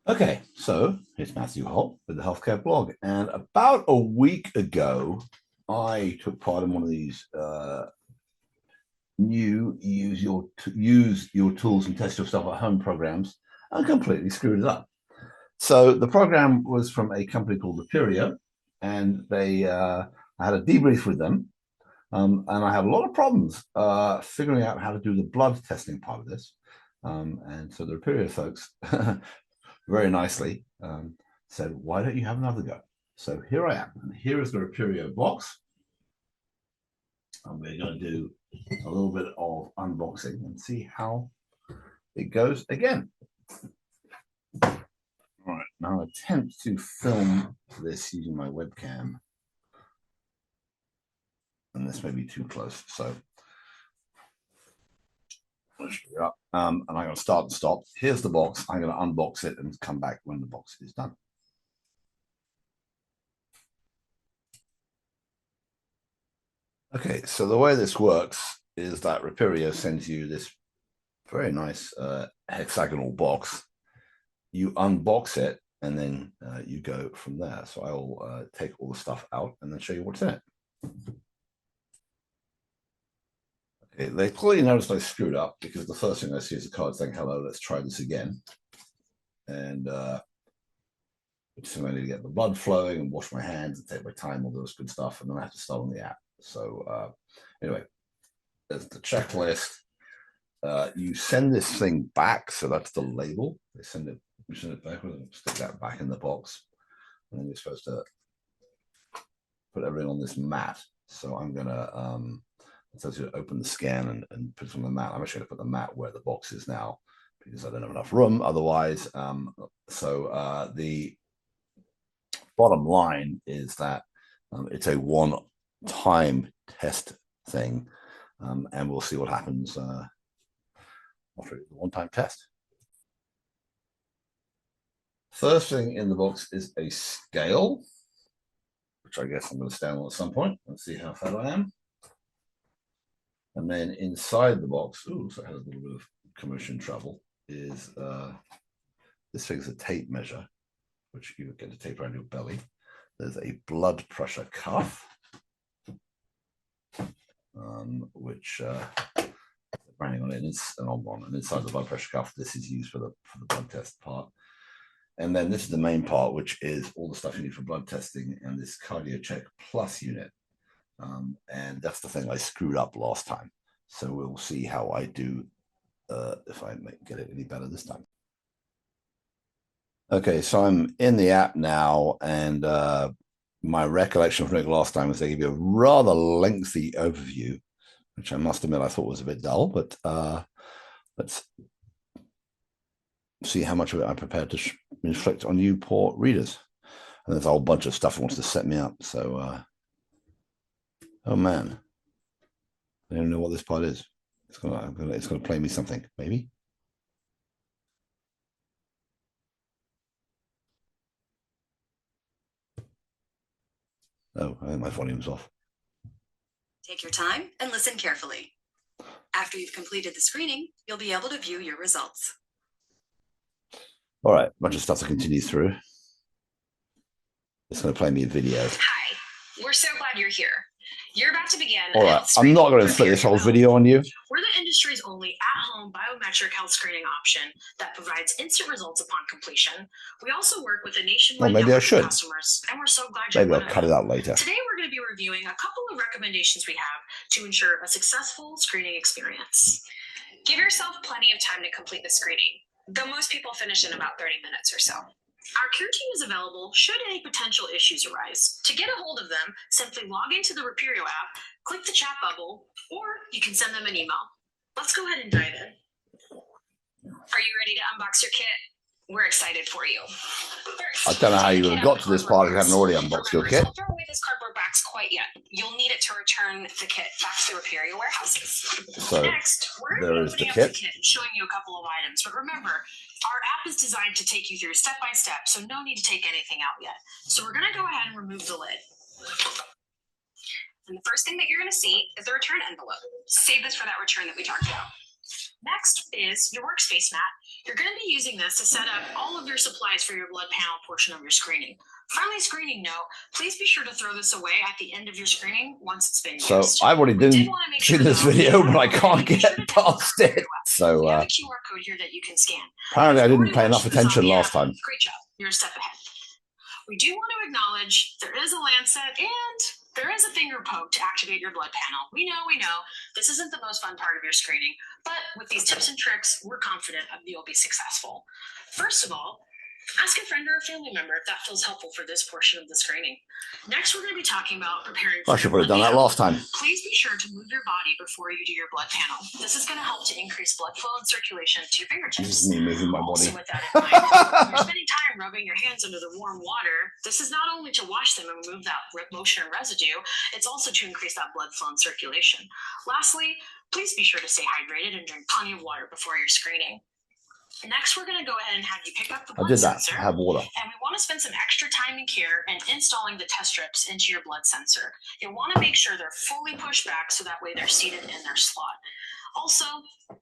Okay, so it's Matthew Holt with the Healthcare Blog, and about a week ago, I took part in one of these new use your tools and test your stuff at home programs, and completely screwed it up. So the program was from a company called Reperio, and I had a debrief with them, and I had a lot of problems figuring out how to do the blood testing part of this. And so the Reperio folks very nicely said, why don't you have another go? So here I am, and here is the Reperio box. And we're going to do a little bit of unboxing and see how it goes again. All right, now I'll attempt to film this using my webcam. And this may be too close, so and I'm going to start and stop. Here's the box. I'm going to unbox it and come back when the box is done. Okay, so the way this works is that Reperio sends you this very nice hexagonal box. You unbox it, and then you go from there. So I'll take all the stuff out and then show you what's in it. Okay, they clearly noticed I screwed up because the first thing I see is a card saying, hello, let's try this again. And so I need to get the blood flowing and wash my hands and take my time, all those good stuff. And then I have to start on the app. So anyway, there's the checklist. You send this thing back. So that's the label. They send it back, stick that back in the box. And then you're supposed to put everything on this mat. So I'm going to, it tells you to open the scan and put it on the mat. I'm actually going to put the mat where the box is now because I don't have enough room otherwise. The bottom line is that it's a one-time test thing, and we'll see what happens after the one-time test. First thing in the box is a scale, which I guess I'm going to stand on at some point and see how fat I am. And then inside the box, so it has a little bit of commotion trouble, is this thing's a tape measure, which you get to tape around your belly. There's a blood pressure cuff, which running on it, it's an on, and inside the blood pressure cuff, this is used for the blood test part. And then this is the main part, which is all the stuff you need for blood testing and this Cardio Check Plus unit. And that's the thing I screwed up last time. So we'll see how I do if I get it any better this time. Okay, so I'm in the app now, and my recollection from it last time was they give you a rather lengthy overview, which I must admit I thought was a bit dull, but let's see how much of it I'm prepared to inflict on you poor readers. And there's a whole bunch of stuff that wants to set me up. So, oh man, I don't know what this part is. It's gonna play me something, maybe. Oh, I think my volume's off. Take your time and listen carefully. After you've completed the screening, you'll be able to view your results. All right, bunch of stuff to continue through. It's going to play me a video. Hi, we're so glad you're here. You're about to begin. All right, I'm not going to inflict this whole video on you. We're the industry's only at-home biometric health screening option that provides instant results upon completion. We also work with a nationwide network of customers, and we're so glad you're Maybe I'll cut it out later. Today, we're going to be reviewing a couple of recommendations we have to ensure a successful screening experience. Give yourself plenty of time to complete the screening, though most people finish in about 30 minutes or so. Our care team is available should any potential issues arise. To get a hold of them, simply log into the Reperio app, click the chat bubble, or you can send them an email. Let's go ahead and dive in. Are you ready to unbox your kit? We're excited for you. First, I don't know how you would have got to this part if you hadn't already unboxed your kit. Don't throw away this cardboard box quite yet. You'll need it to return the kit back to the Reperio warehouses. So next, we're there is the kit. And showing you a couple of items. But remember, our app is designed to take you through step by step, so no need to take anything out yet. So we're going to go ahead and remove the lid. And the first thing that you're going to see is the return envelope. Save this for that return that we talked about. Next is your workspace mat You're going to be using this to set up all of your supplies for your blood panel portion of your screening. Friendly screening note, please be sure to throw this away at the end of your screening once it's been used. So I already didn't see this video, but I can't get past it. So we have a QR code here that you can scan. Apparently I didn't pay enough attention last time. Great job. You're a step ahead. We do want to acknowledge there is a lancet and there is a finger poke to activate your blood panel. We know. This isn't the most fun part of your screening, but with these tips and tricks, we're confident you'll be successful. First of all, ask a friend or a family member if that feels helpful for this portion of the screening. Next, we're going to be talking about preparing for I should have done that last time. Please be sure to move your body before you do your blood panel. This is going to help to increase blood flow and circulation to your fingertips. This is me moving my body. Also, with that in mind, you're spending time rubbing your hands under the warm water. This is not only to wash them and remove that motion and residue, it's also to increase that blood flow and circulation. Lastly, please be sure to stay hydrated and drink plenty of water before your screening. Next, we're going to go ahead and have you pick up the blood sensor. I have water. And we want to spend some extra time and care in installing the test strips into your blood sensor. You'll want to make sure they're fully pushed back so that way they're seated in their slot. Also,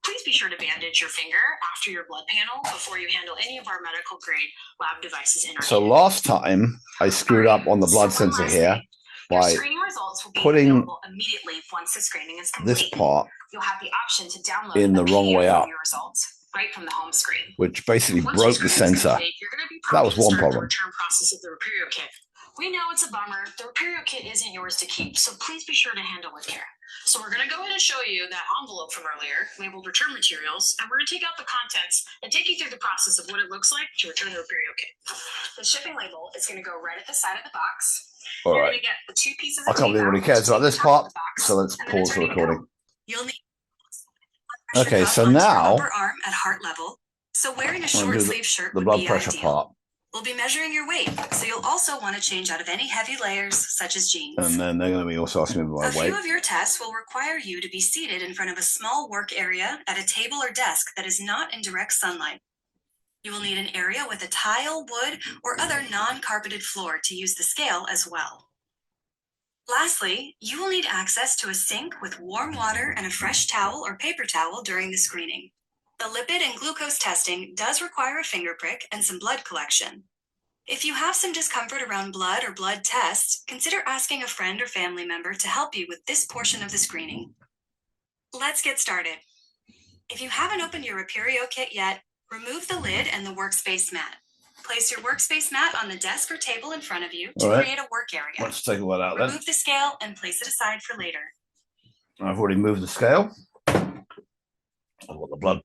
please be sure to bandage your finger after your blood panel before you handle any of our medical grade lab devices in our So last time I screwed up on the blood sensor here by putting immediately once the screening is complete. This part you'll have the option to download in the wrong way up. Your results. Right from the home screen, which basically broke the sensor. That was one problem. The return process of the Reperio kit. We know it's a bummer. The Reperio kit isn't yours to keep, so please be sure to handle with care. So we're going to go ahead and show you that envelope from earlier, labeled return materials, and we're going to take out the contents and take you through the process of what it looks like to return the Reperio kit. The shipping label is going to go right at the side of the box. All You're right. going to get the two pieces. I can't believe anybody cares about this part, so let's pause the recording. You'll need. Okay, so now upper arm at heart level. So wearing a short sleeve shirt the would blood be pressure ideal. part. We'll be measuring your weight, so you'll also want to change out of any heavy layers, such as jeans. And then they're going to be also asking me about my weight. A few of your tests will require you to be seated in front of a small work area at a table or desk that is not in direct sunlight. You will need an area with a tile, wood, or other non-carpeted floor to use the scale as well. Lastly, you will need access to a sink with warm water and a fresh towel or paper towel during the screening. The lipid and glucose testing does require a finger prick and some blood collection. If you have some discomfort around blood or blood tests, consider asking a friend or family member to help you with this portion of the screening. Let's get started. If you haven't opened your Reperio kit yet, remove the lid and the workspace mat. Place your workspace mat on the desk or table in front of you to create a work area. Let's take all that out then. Remove the scale and place it aside for later. I've already moved the scale. I've got the blood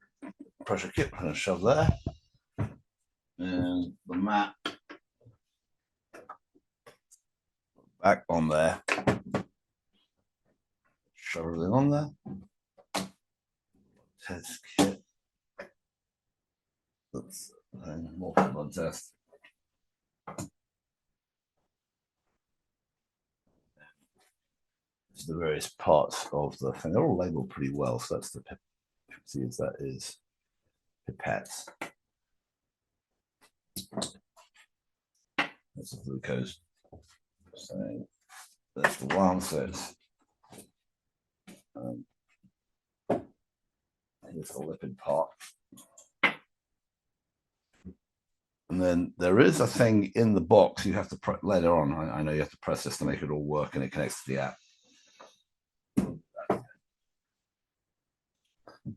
pressure kit. I'm going to shove there. And the mat back on there. Shove everything on there. Test kit. That's more for blood test. The various parts of the thing. They're all labeled pretty well, so that's the see as that is pipettes. That's the glucose. So that's the lancets. Here's the lipid part. And then there is a thing in the box you have to later on. I know you have to press this to make it all work, and it connects to the app.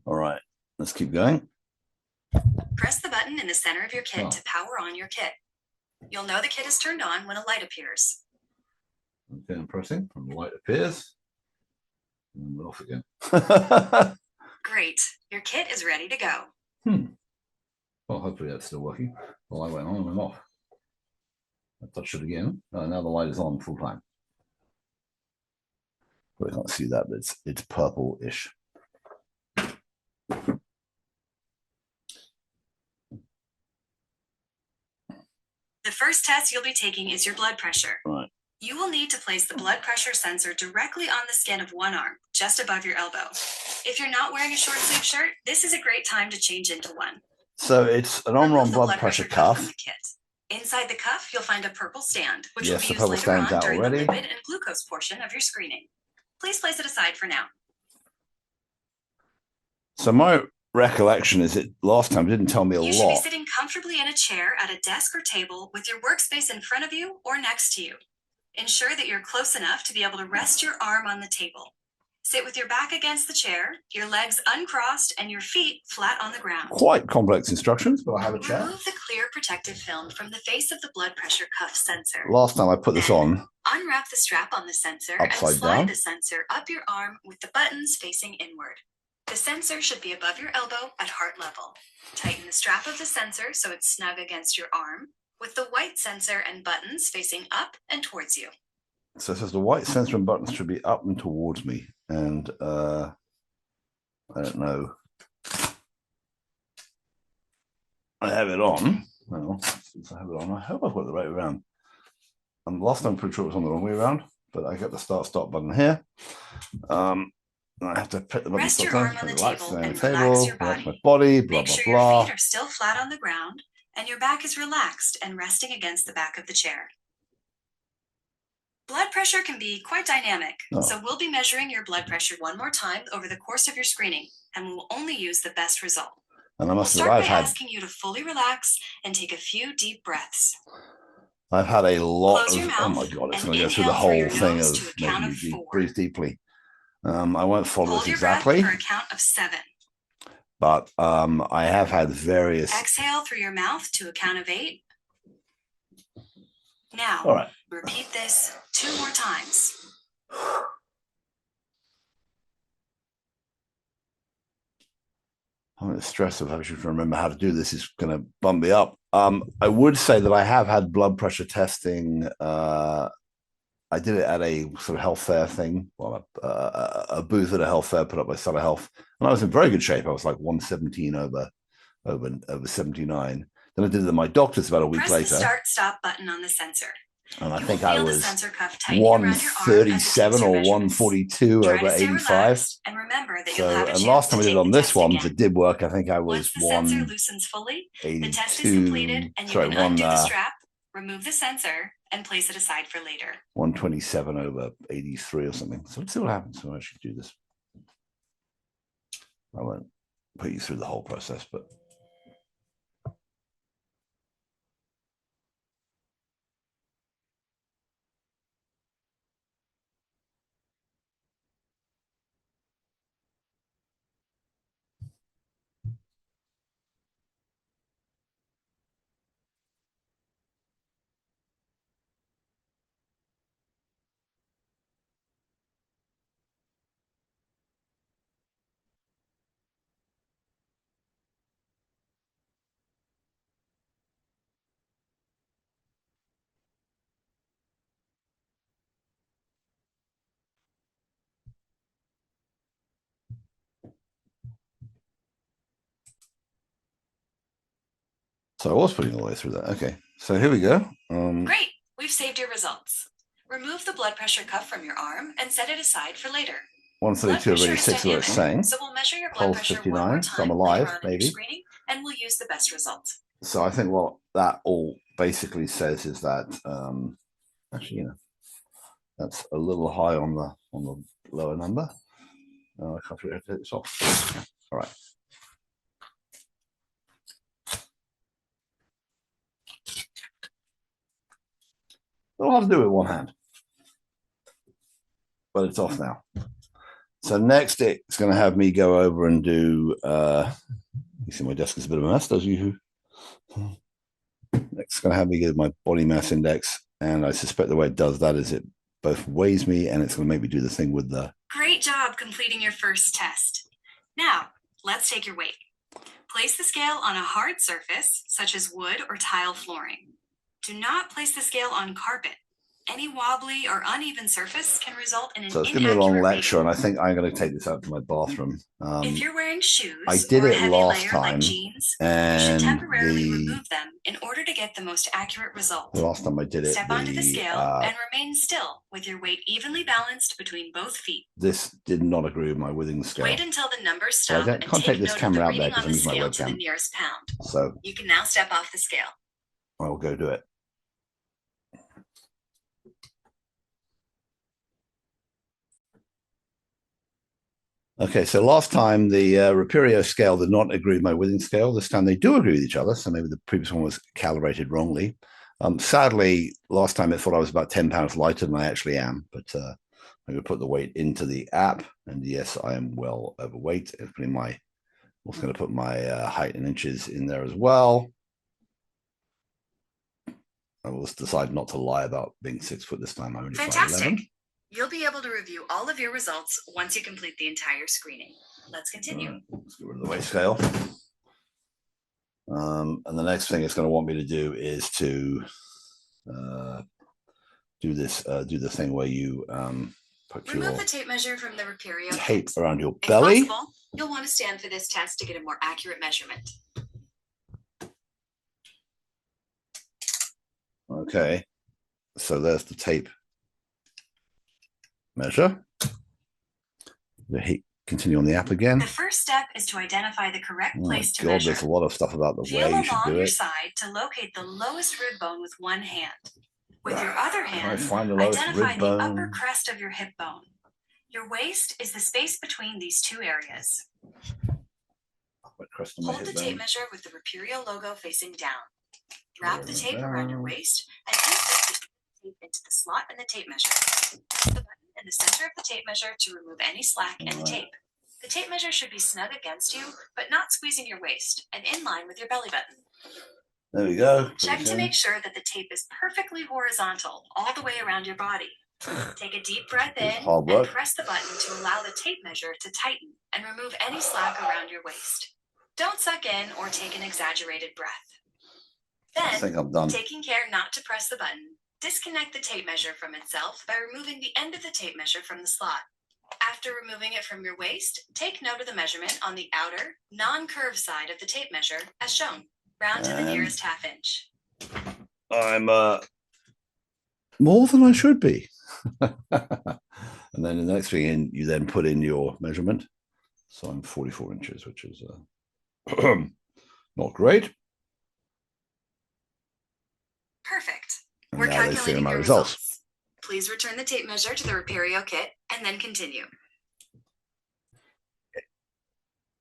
All right, let's keep going. Press the button in the center of your kit to power on your kit. You'll know the kit is turned on when a light appears. Okay, I'm pressing, and the light appears. And we're off again. Great, your kit is ready to go. Well, hopefully that's still working. The light went on and went off. I touch it again. Now the light is on full time. We can't see that, but it's purple-ish. The first test you'll be taking is your blood pressure. Right. You will need to place the blood pressure sensor directly on the skin of one arm, just above your elbow. If you're not wearing a short sleeve shirt, this is a great time to change into one. So it's an arm-on blood pressure cuff. From the kit. Inside the cuff, you'll find a purple stand, which Yes, will be used later on during already. the lipid and glucose portion of your screening. Please place it aside for now. So my recollection is it last time didn't tell me a lot. You should be sitting comfortably in a chair at a desk or table with your workspace in front of you or next to you. Ensure that you're close enough to be able to rest your arm on the table. Sit with your back against the chair, your legs uncrossed, and your feet flat on the ground. Quite complex instructions, but I have a chair. Remove the clear protective film from the face of the blood pressure cuff sensor. Last time I put this on, unwrap the strap on the sensor and slide the sensor up your arm with the buttons facing inward. The sensor should be above your elbow at heart level. Tighten the strap of the sensor so it's snug against your arm, with the white sensor and buttons facing up and towards you. So it says the white sensor and buttons should be up and towards me. And I don't know. I have it on. Well, since I have it on, I hope I've got it the right way around. And last time I'm pretty sure it was on the wrong way around, but I got the start button here. And I have to put the button. Rest your arm on the table and relax your body. Relax my body, blah, Make sure blah. Your feet are still flat on the ground and your back is relaxed and resting against the back of the chair. Blood pressure can be quite dynamic, so we'll be measuring your blood pressure one more time over the course of your screening, and we'll only use the best result. And I must start by asking you to fully relax and take a few deep breaths. I've had a lot of, oh my God, it's going to go through the whole thing of making you breathe deeply. I won't follow this exactly. For a count of 7. But I have had various. Exhale through your mouth to a count of 8. Now, all right. Repeat this 2 more times. I'm the stress of having to remember how to do this is going to bump me up. I would say that I have had blood pressure testing. I did it at a sort of health fair thing, well, a booth at a health fair put up by Sutter Health, and I was in very good shape. I was like 117 over 79. Then I did it at my doctor's about a week later. Press the start-stop button on the sensor. And I think I was 137 or 142 over 85. And remember that so, and last time I did it on this one, it did work. I think I was 182. Sorry, the strap, remove the sensor, and place it aside for later. 127 over 83 or something. So let's see what happens when I actually do this. I won't put you through the whole process, but. So I was putting all the way through that. Okay, so here we go. Great, we've saved your results. Remove the blood pressure cuff from your arm and set it aside for later. 132 over 86 is what it's saying. So we'll measure your blood pressure 59, one more time, so I'm alive, maybe. Screening, and we'll use the best results. So I think what that all basically says is that, actually, you know, that's a little high on the lower number. I can't figure out how to take this off. All right. I'll have to do it with one hand, but it's off now. So next, it's going to have me go over and do. You see, my desk is a bit of a mess. Those of you who next, it's going to have me get my body mass index, and I suspect the way it does that is it both weighs me, and it's going to make me do the thing with the. Great job completing your first test. Now let's take your weight. Place the scale on a hard surface, such as wood or tile flooring. Do not place the scale on carpet. Any wobbly or uneven surface can result in an So it's going to be a long lecture, and I think I'm going to take this out to my bathroom. If you're wearing shoes, I did it last time, like jeans, and you should temporarily remove them in order to get the most accurate result. The last time I did it, step onto the scale and remain still with your weight evenly balanced between both feet. This did not agree with my withing scale. Wait until the numbers stop I can't take this camera out there because I'm using my to the webcam. nearest pound. So you can now step off the scale. I will go do it. Okay, so last time the Reperio scale did not agree with my Withing scale. This time they do agree with each other. So maybe the previous one was calibrated wrongly. Sadly, last time it thought I was about 10 pounds lighter than I actually am. But I'm going to put the weight into the app. And yes, I am well overweight. I'm also going to put my height in inches in there as well. I will decide not to lie about being 6 foot this time. I'm only 5'11". You'll be able to review all of your results once you complete the entire screening. Let's continue. Right, let's get rid of the weight scale. And the next thing it's going to want me to do is to do the thing where you put Remove the tape measure from the Reperio tape kit. around your belly. If possible, you'll want to stand for this test to get a more accurate measurement. Okay, so there's the tape measure. Continue on the app again. The first step is to identify the correct place to God, measure. there's a lot of stuff about the way you should do Feel along your it. side to locate the lowest rib bone with one hand. With your other hand, find the lowest identify rib the bone. upper crest of your hip bone. Your waist is the space between these two areas. Hold the tape measure with the Reperio logo facing down. Wrap the tape around your waist and insert the tape into the slot in the tape measure. Press the button in the center of the tape measure to remove any slack in the tape. The tape measure should be snug against you, but not squeezing your waist, and in line with your belly button. There we go. Check to make sure that the tape is perfectly horizontal all the way around your body. Take a deep breath in and press the button to allow the tape measure to tighten and remove any slack around your waist. Don't suck in or take an exaggerated breath. Then, I think I'm done. Taking care not to press the button, disconnect the tape measure from itself by removing the end of the tape measure from the slot. After removing it from your waist, take note of the measurement on the outer, non-curved side of the tape measure as shown. Round to the nearest half inch. I'm more than I should be. And then the next thing you then put in your measurement. So I'm 44 inches, which is not great. Perfect. And we're calculating my your results. Please return the tape measure to the Reperio kit and then continue.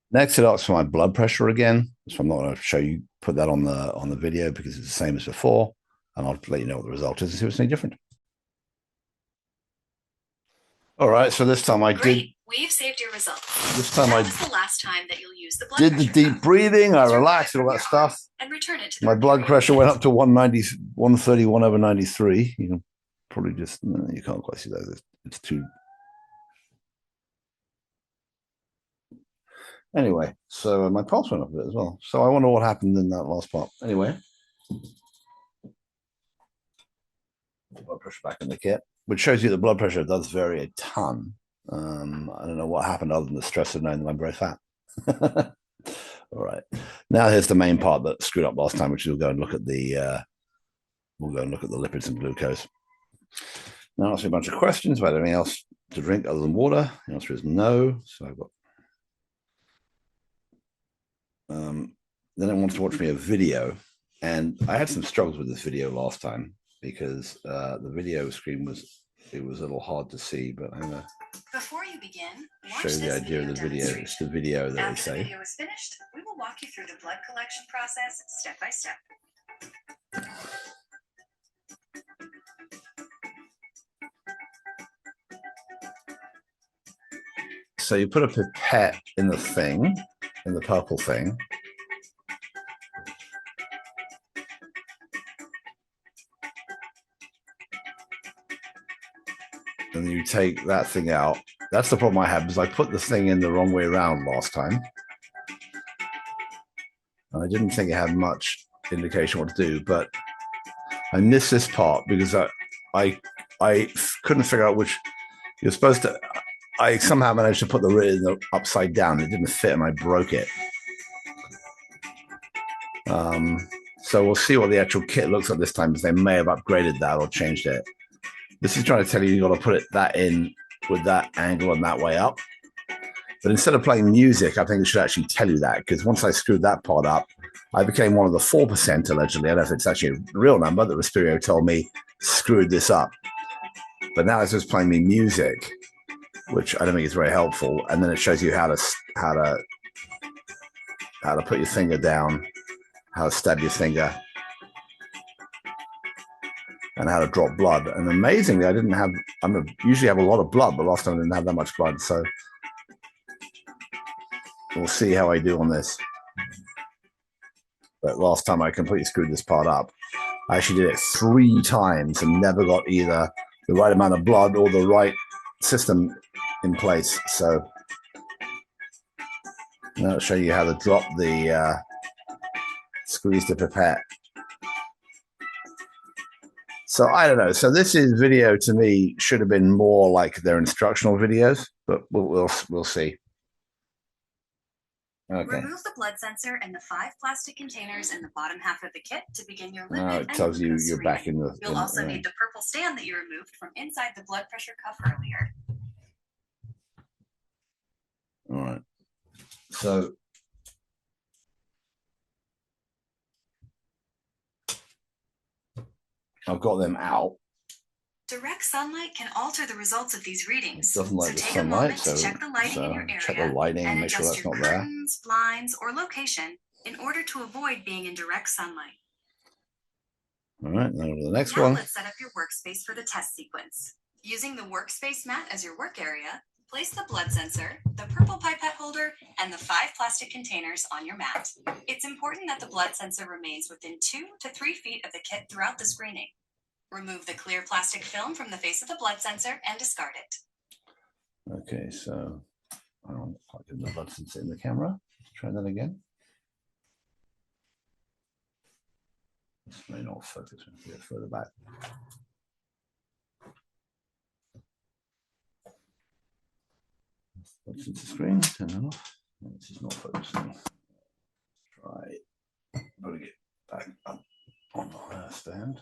Next, it asks for my blood pressure again. So I'm not going to show you, put that on the video because it's the same as before. And I'll let you know what the result is and see if it's any different. All right, so this time We've saved your results. This time that was the last time that you'll use the blood did the deep breathing. I relaxed and all that stuff. And return it to my blood pressure went up to 131/93. You can probably just you can't quite see that. It's too. Anyway, so my pulse went up a bit as well. So I wonder what happened in that last part. Anyway, blood pressure back in the kit, which shows you the blood pressure does vary a ton. I don't know what happened other than the stress of knowing that I'm very fat. All right, now here's the main part that screwed up last time, which is we'll go and look at the lipids and glucose. Now I'll ask you a bunch of questions about anything else to drink other than water. The answer is no. So I've got. Then it wants to watch me a video, and I had some struggles with this video last time because the video screen was a little hard to see, but I'm gonna before you begin, show you the idea of the video. It's the video that After they say. the video is finished, we will walk you through the blood collection process step by step. So you put a pipette in the thing, in the purple thing. And you take that thing out. That's the problem I had, because I put the thing in the wrong way around last time. And I didn't think it had much indication what to do, but I missed this part because I couldn't figure out which you're supposed to. I somehow managed to put the written upside down. It didn't fit and I broke it. So we'll see what the actual kit looks like this time, because they may have upgraded that or changed it. This is trying to tell you got to put that in with that angle and that way up. But instead of playing music, I think it should actually tell you that, because once I screwed that part up, I became one of the 4% allegedly. I don't know if it's actually a real number that Reperio told me screwed this up. But now it's just playing me music. which I don't think is very helpful. And then it shows you how to put your finger down, how to stab your finger, and how to drop blood. And amazingly, I usually have a lot of blood, but last time I didn't have that much blood. So we'll see how I do on this. But last time I completely screwed this part up. I actually did it 3 times and never got either the right amount of blood or the right system in place. So now I'll show you how to drop the squeeze the pipette. So I don't know. So this is video to me should have been more like their instructional videos, but we'll see. Okay. Remove the blood sensor and the 5 plastic containers in the bottom half of the kit to begin your lipid It tells you you're back in the. You'll also need the purple stand that you removed from inside the blood pressure cuff earlier. All right. So I've got them out. Direct sunlight can alter the results of these readings. It doesn't like the take sunlight, a moment so to check the lighting in your area check the lighting and make sure that's not there. Curtains, blinds, or location in order to avoid being in direct sunlight. All right, then over to the next Now one. let's set up your workspace for the test sequence. Using the workspace mat as your work area, place the blood sensor, the purple pipette holder, and the 5 plastic containers on your mat. It's important that the blood sensor remains within 2 to 3 feet of the kit throughout the screening. Remove the clear plastic film from the face of the blood sensor and discard it. Okay, so I don't plug in the blood sensor in the camera. Let's try that again. This may not focus. Let's get further back. Blood sensor screen, turn that off. No, this is not focusing. Try putting it back up on the stand.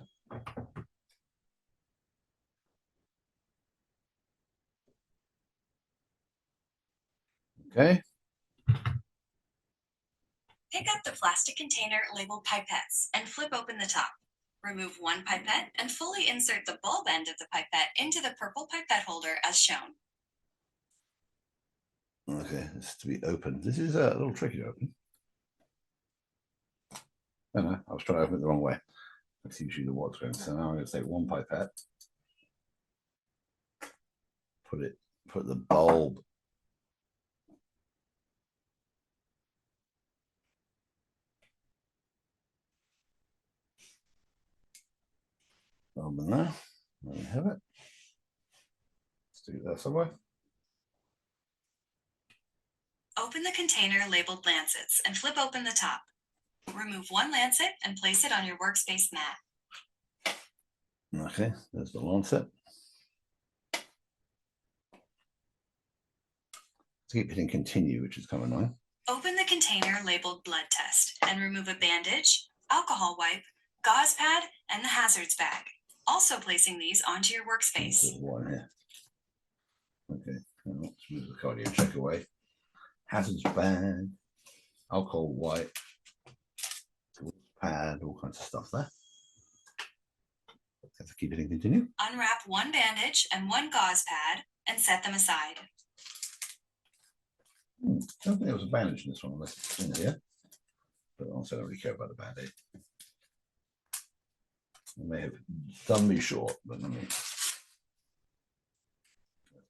Okay. Pick up the plastic container labeled pipettes and flip open the top. Remove 1 pipette and fully insert the bulb end of the pipette into the purple pipette holder as shown. Okay, this is to be open. This is a little tricky to open. Oh, no, I was trying to open it the wrong way. That's usually the what's going. So now I'm going to take 1 pipette, put the bulb in there. There we have it. Let's do that somewhere. Open the container labeled lancets and flip open the top. Remove 1 lancet and place it on your workspace mat. Okay, there's the lancet. Keep hitting continue, which is kind of annoying. Open the container labeled blood test and remove a bandage, alcohol wipe, gauze pad, and the hazards bag. Also placing these onto your workspace. There's one here. Okay, let's move the cardio check away. Hazards bag, alcohol wipe, pad, all kinds of stuff there. Have to keep hitting continue. Unwrap 1 bandage and 1 gauze pad and set them aside. I don't think there was a bandage in this one, unless it's in here. But also, I don't really care about the bandage. It may have done me short, but let me.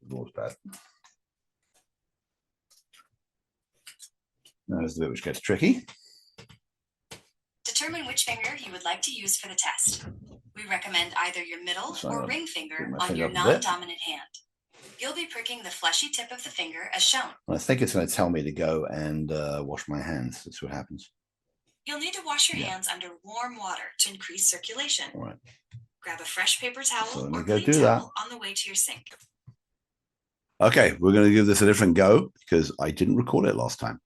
The gauze pad. Now here's the bit which gets tricky. Determine which finger you would like to use for the test. We recommend either your middle or ring finger on your non-dominant hand. You'll be pricking the fleshy tip of the finger as shown. I think it's going to tell me to go and wash my hands. That's what happens. You'll need to wash your hands under warm water to increase circulation. All right. Grab a fresh paper towel or go clean do that towel on the way to your sink. Okay, we're going to give this a different go because I didn't record it last time.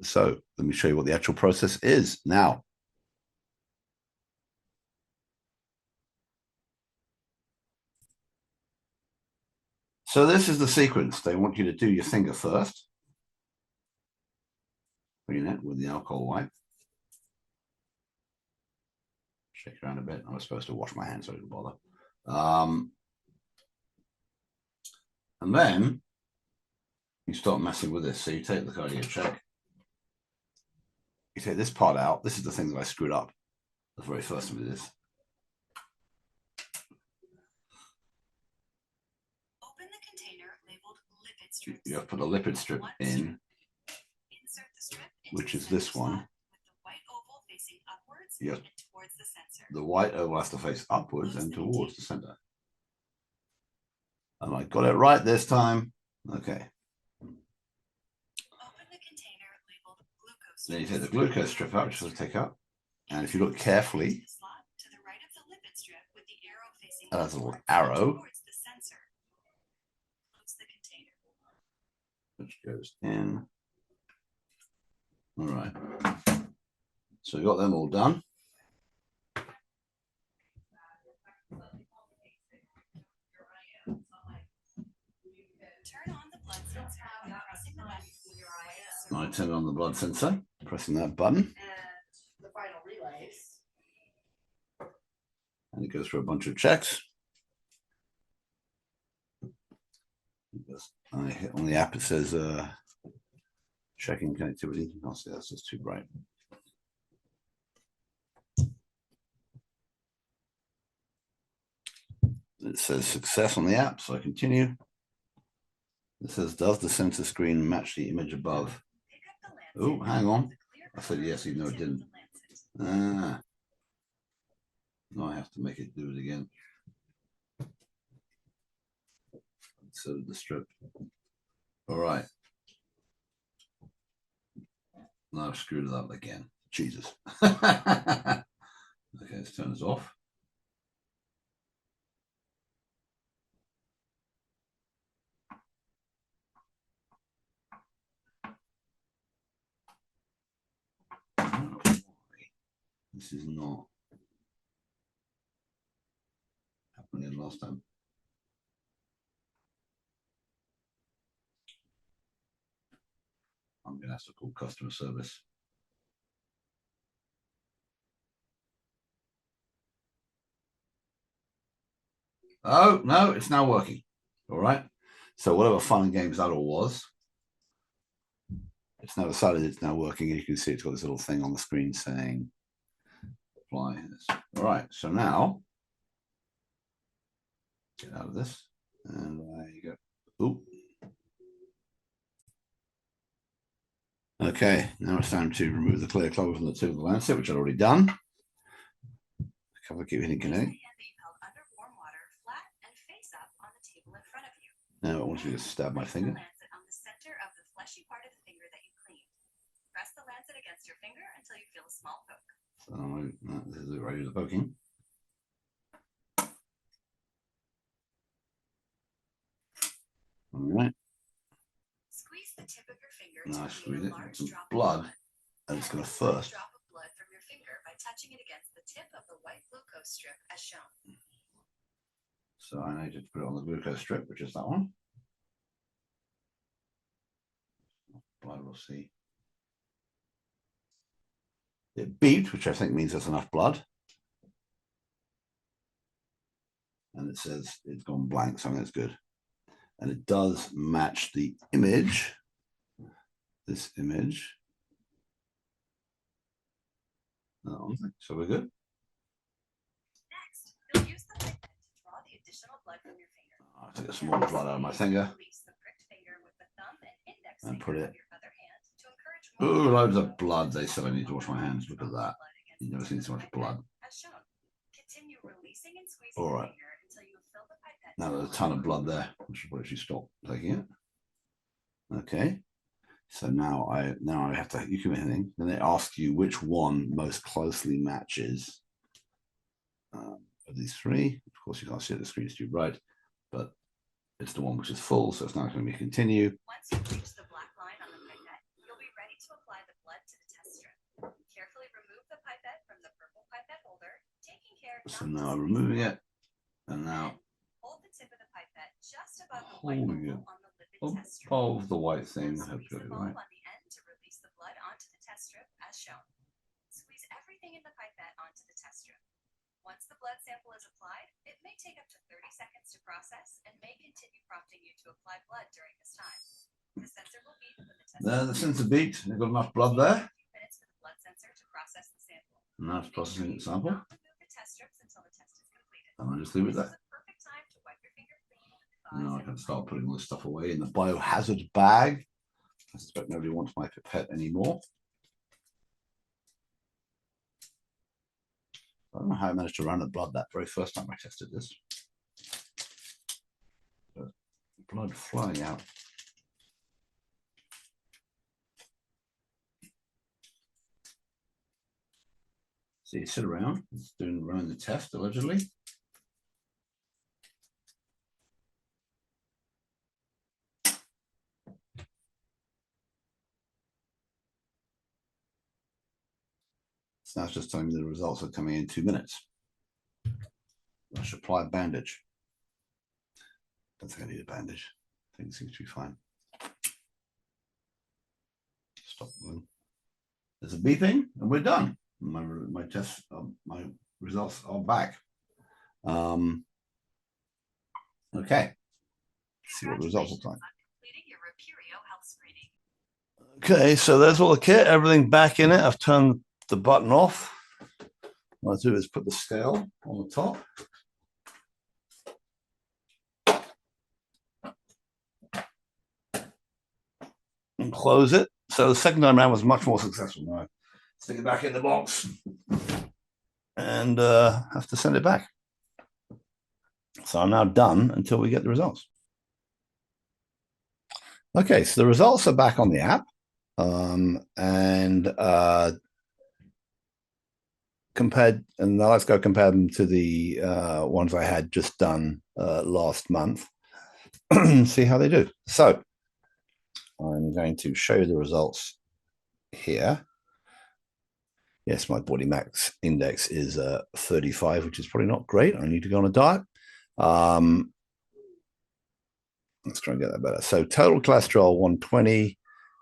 So let me show you what the actual process is now. So this is the sequence. They want you to do your finger first. Clean it with the alcohol wipe. Shake around a bit. I was supposed to wash my hands so I didn't bother. And then you start messing with this. So you take the cardio check. You take this part out. This is the thing that I screwed up the very first time we did this. Open the container labeled lipid strip. You have to put a lipid strip in, Insert the strip into which the is this center one. slot with the white oval facing upwards Yep. and towards the sensor. The white oval has to face upwards and towards the center. And I got it right this time. Okay. Open the container labeled glucose. Then you take the glucose strip out, which we'll take out. And if you look carefully, To the right of the lipid strip with the arrow facing it has a little upwards arrow, towards the sensor. Close the container. which goes in. All right. So we got them all done. Turn on the blood sensor by pressing the button with your right. I turn on the blood sensor, pressing that button. And the final relays. And it goes through a bunch of checks. I hit on the app, it says checking connectivity. I'll see that's just too bright. It says success on the app, so I continue. It says, does the sensor screen match the image above? Oh, hang on. I said yes, even though it didn't. Ah. Now I have to make it do it again. So the strip. All right. Now I've screwed it up again. Jesus. Okay, let's turn this off. I don't know why this is not happening last time. I'm going to have to call customer service. Oh, no, it's now working. All right. So whatever fun and games that all was, it's now decided it's now working. And you can see it's got this little thing on the screen saying apply this. All right. So now get out of this. And there you go. Ooh. Okay, now it's time to remove the clear clover from the tube of the lancet, which I've already done. Cover keep hitting connect. Now I want you to stab my finger. On the center of the fleshy part of the finger that you cleaned. Press the lancet against your finger until you feel a small poke. So this is it, ready to the poking. All right. Squeeze the tip of your finger Now I to squeeze create it, a large some drop blood, of and it's going to Add a first. drop of blood from your finger by touching it against the tip of the white glucose strip as shown. So I need to put it on the glucose strip, which is that one. Blood, we'll see. It beeped, which I think means there's enough blood. And it says it's gone blank, so that's good. And it does match the image. This image. So we're good. Next, you'll use the pipette to draw the additional blood from your finger. I'll take some more blood out of my finger. Release the pricked finger with the thumb and index And finger put it. of your other hand to encourage Ooh, loads of blood. They said I need to wash my hands. Look at that. You've never seen so much blood. As shown. Continue releasing and squeezing All right. the finger until you fill the pipette. Now there's a ton of blood there. I should probably stop taking it. Okay. So now I have to, you can anything. Then they ask you which one most closely matches of these three. Of course, you can't see it, the screen is too bright, but it's the one which is full, so it's now going to be continue. Once you reach the black line on the pipette, you'll be ready to apply the blood to the test strip. Carefully remove the pipette from the purple pipette holder, taking care So not now to I'm squeeze removing the it, and now hold the tip of the pipette just above the white holding it oval on the lipid test strip. above the white thing. Now Hope squeeze you got it the bulb right. on the end to release the blood onto the test strip as shown. Squeeze everything in the pipette onto the test strip. Once the blood sample is applied, it may take up to 30 seconds to process and may continue prompting you to apply blood during this time. The sensor will beep when the test. There, the sensor beeped. They've got enough blood there. Minutes for the blood sensor to process the sample. And that's processing the sample. Not remove the test strips until the test is completed. And I'll just leave it This there. is a perfect time to wipe your finger clean. Now I can start putting all this stuff away in the biohazard bag. I suspect nobody wants my pipette anymore. I don't know how I managed to run the blood that very first time I tested this. But blood flying out. So you sit around, running the test allegedly. So now it's just telling me the results are coming in 2 minutes. I should apply a bandage. Don't think I need a bandage. I think it seems to be fine. Stop. There's a beeping, and we're done. My test, my results are back. Okay. Let's see what the results look like. Completing your Reperio health screening. Okay, so there's all the kit, everything back in it. I've turned the button off. What I do is put the scale on the top. And close it. So the second time around was much more successful. Now I stick it back in the box and have to send it back. So I'm now done until we get the results. Okay, so the results are back on the app. Compared, and now let's go compare them to the ones I had just done last month. See how they do. So I'm going to show you the results here. Yes, my body mass index is 35, which is probably not great. I need to go on a diet. Let's try and get that better. So total cholesterol 120,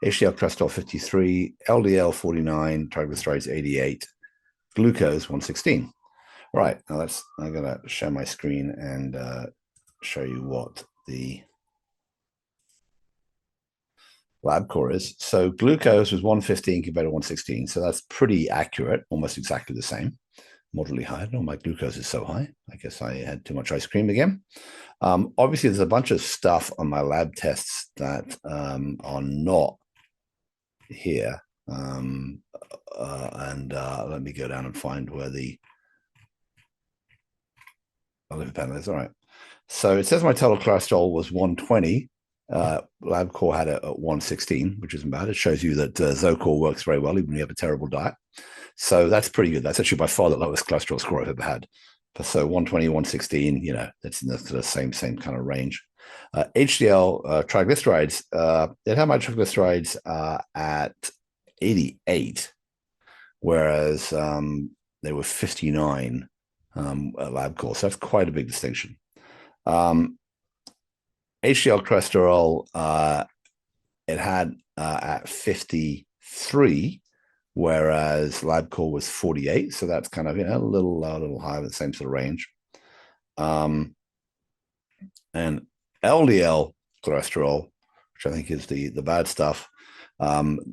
HDL cholesterol 53, LDL 49, triglycerides 88, glucose 116. All right, now I'm going to share my screen and show you what the Labcorp is. So glucose was 115 compared to 116. So that's pretty accurate, almost exactly the same. Moderately high. No, my glucose is so high. I guess I had too much ice cream again. Obviously, there's a bunch of stuff on my lab tests that are not here. Let me go down and find where the lipid panel is. All right. So it says my total cholesterol was 120. Labcorp had it at 116, which isn't bad. It shows you that Zocor works very well, even when you have a terrible diet. So that's pretty good. That's actually by far the lowest cholesterol score I've ever had. So 120, 116, you know, that's in the same kind of range. HDL triglycerides, it had my triglycerides at 88, whereas they were 59 at Labcorp. So that's quite a big distinction. HDL cholesterol, it had at 53, whereas Labcorp was 48. So that's kind of, you know, a little higher, the same sort of range. And LDL cholesterol, which I think is the bad stuff, the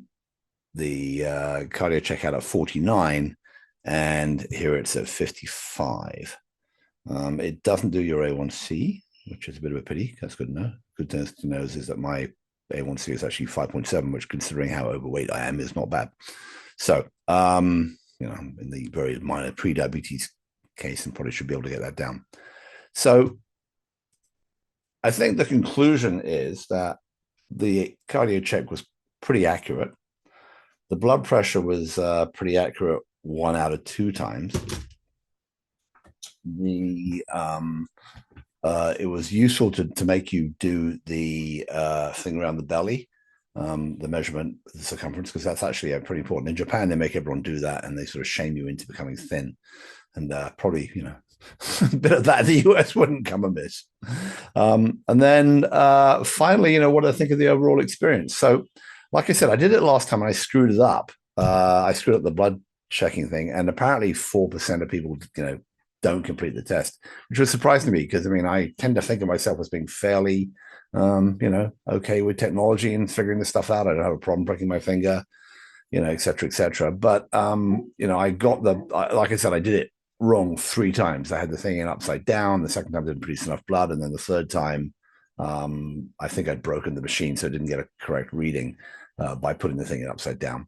cardio check out at 49, and here it's at 55. It doesn't do your A1C, which is a bit of a pity. That's good to know. Good to know is that my A1C is actually 5.7, which, considering how overweight I am, is not bad. So, you know, in the very minor pre-diabetes case, and probably should be able to get that down. So I think the conclusion is that the cardio check was pretty accurate. The blood pressure was pretty accurate 1 out of 2 times. It was useful to make you do the thing around the belly, the measurement of the circumference, because that's actually pretty important. In Japan, they make everyone do that, and they sort of shame you into becoming thin. And probably, you know, a bit of that in the US wouldn't come amiss. And then finally, you know, what do I think of the overall experience? So, like I said, I did it last time and I screwed it up. I screwed up the blood checking thing, and apparently 4% of people, you know, don't complete the test, which was surprising to me because I mean, I tend to think of myself as being fairly, okay with technology and figuring this stuff out. I don't have a problem breaking my finger, et cetera, et cetera. But, I got like I said, I did it wrong 3 times. I had the thing in upside down. The second time I didn't produce enough blood. And then the third time, I think I'd broken the machine, so I didn't get a correct reading by putting the thing in upside down.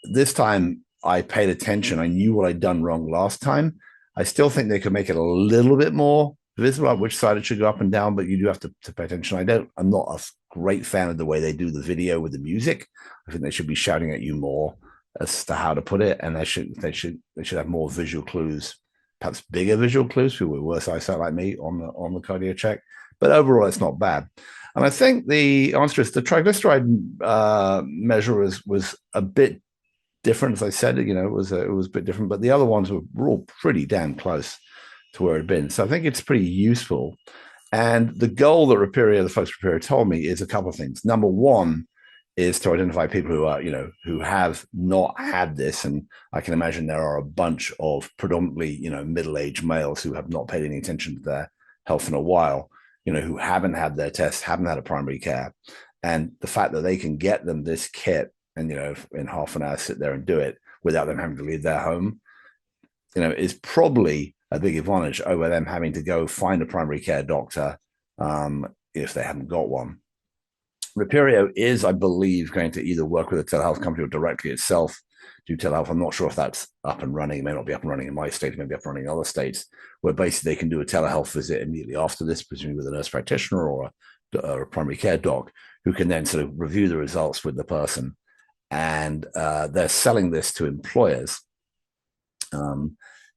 This time I paid attention. I knew what I'd done wrong last time. I still think they could make it a little bit more visible on which side it should go up and down, but you do have to pay attention. I'm not a great fan of the way they do the video with the music. I think they should be shouting at you more as to how to put it, and they should have more visual clues, perhaps bigger visual clues for people with worse eyesight like me on the cardio check. But overall, it's not bad. And I think the answer is the triglyceride measure was a bit different. As I said, it was a bit different, but the other ones were all pretty damn close to where it had been. So I think it's pretty useful. And the goal that the folks at Reperio told me is a couple of things. Number one is to identify people who are, who have not had this. And I can imagine there are a bunch of predominantly, middle-aged males who have not paid any attention to their health in a while, who haven't had their tests, haven't had a primary care. And the fact that they can get them this kit and, in half an hour, sit there and do it without them having to leave their home, is probably a big advantage over them having to go find a primary care doctor if they haven't got one. Reperio is, I believe, going to either work with a telehealth company or directly itself do telehealth. I'm not sure if that's up and running. It may not be up and running in my state. It may be up and running in other states, where basically they can do a telehealth visit immediately after this, presumably with a nurse practitioner or a primary care doc, who can then sort of review the results with the person. And they're selling this to employers. And,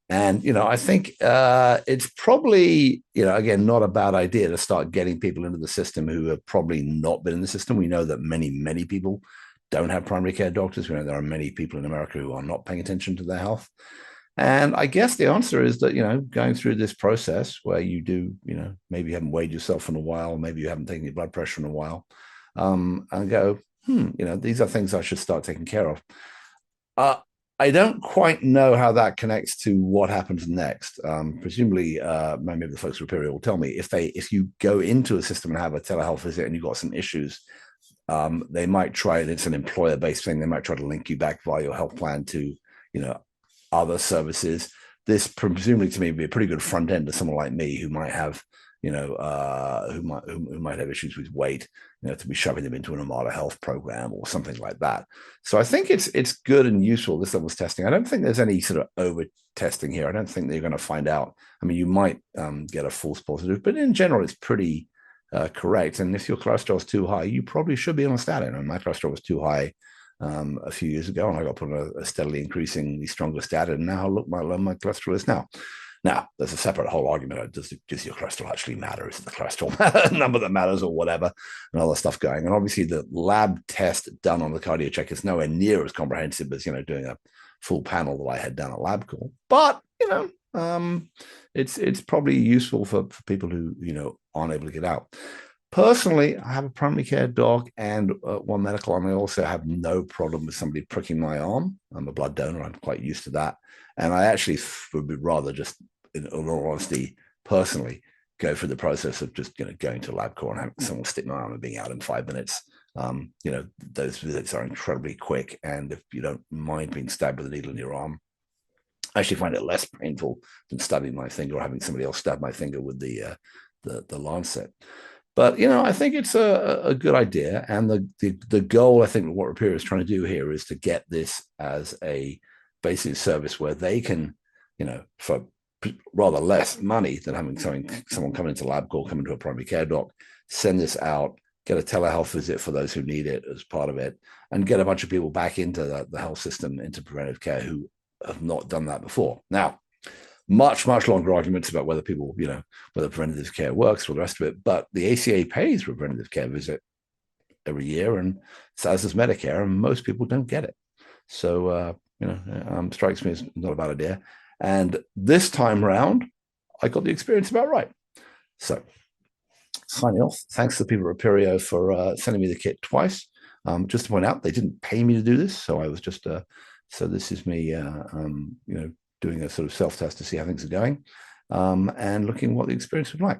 I think it's probably, again, not a bad idea to start getting people into the system who have probably not been in the system. We know that many, many people don't have primary care doctors. We know there are many people in America who are not paying attention to their health. And I guess the answer is that, going through this process where you do, maybe you haven't weighed yourself in a while, maybe you haven't taken your blood pressure in a while, and go, these are things I should start taking care of. I don't quite know how that connects to what happens next. Presumably, maybe the folks at Reperio will tell me if you go into a system and have a telehealth visit and you've got some issues, they might try, and it's an employer-based thing, they might try to link you back via your health plan to, other services. This presumably to me would be a pretty good front end to someone like me who might have, who might have issues with weight, to be shoving them into an Omada health program or something like that. So I think it's good and useful, this level of testing. I don't think there's any sort of over testing here. I don't think they're going to find out. I mean, you might get a false positive, but in general, it's pretty correct. And if your cholesterol is too high, you probably should be on a statin. And my cholesterol was too high a few years ago, and I got put on a steadily increasingly stronger statin. And now look, my cholesterol is now. Now, there's a separate whole argument. Does your cholesterol actually matter? Is it the cholesterol number that matters or whatever, and all the stuff going? And obviously the lab test done on the cardio check is nowhere near as comprehensive as, doing a full panel that I had done at Labcorp. But, it's probably useful for people who, aren't able to get out. Personally, I have a primary care dog and one medical, and I also have no problem with somebody pricking my arm. I'm a blood donor. I'm quite used to that. And I actually would rather just, in all honesty, personally, go through the process of just going to Labcorp and having someone stick my arm and being out in 5 minutes. Those visits are incredibly quick, and if you don't mind being stabbed with a needle in your arm, I actually find it less painful than stabbing my finger or having somebody else stab my finger with the lancet. But I think it's a good idea, and the goal, I think, what Reperio is trying to do here is to get this as a basic service where they can, for rather less money than having someone come into Labcorp, come into a primary care doc, send this out, get a telehealth visit for those who need it as part of it, and get a bunch of people back into the health system, into preventive care, who have not done that before. Now, much longer arguments about whether people, whether preventative care works or the rest of it, but the ACA pays for a preventative care visit every year, and so does Medicare, and most people don't get it. So, strikes me as not a bad idea. And this time round, I got the experience about right. So, signing off. Thanks to the people at Reperio for sending me the kit twice. Just to point out, they didn't pay me to do this, so I was just. So this is me, doing a sort of self-test to see how things are going, and looking what the experience was like.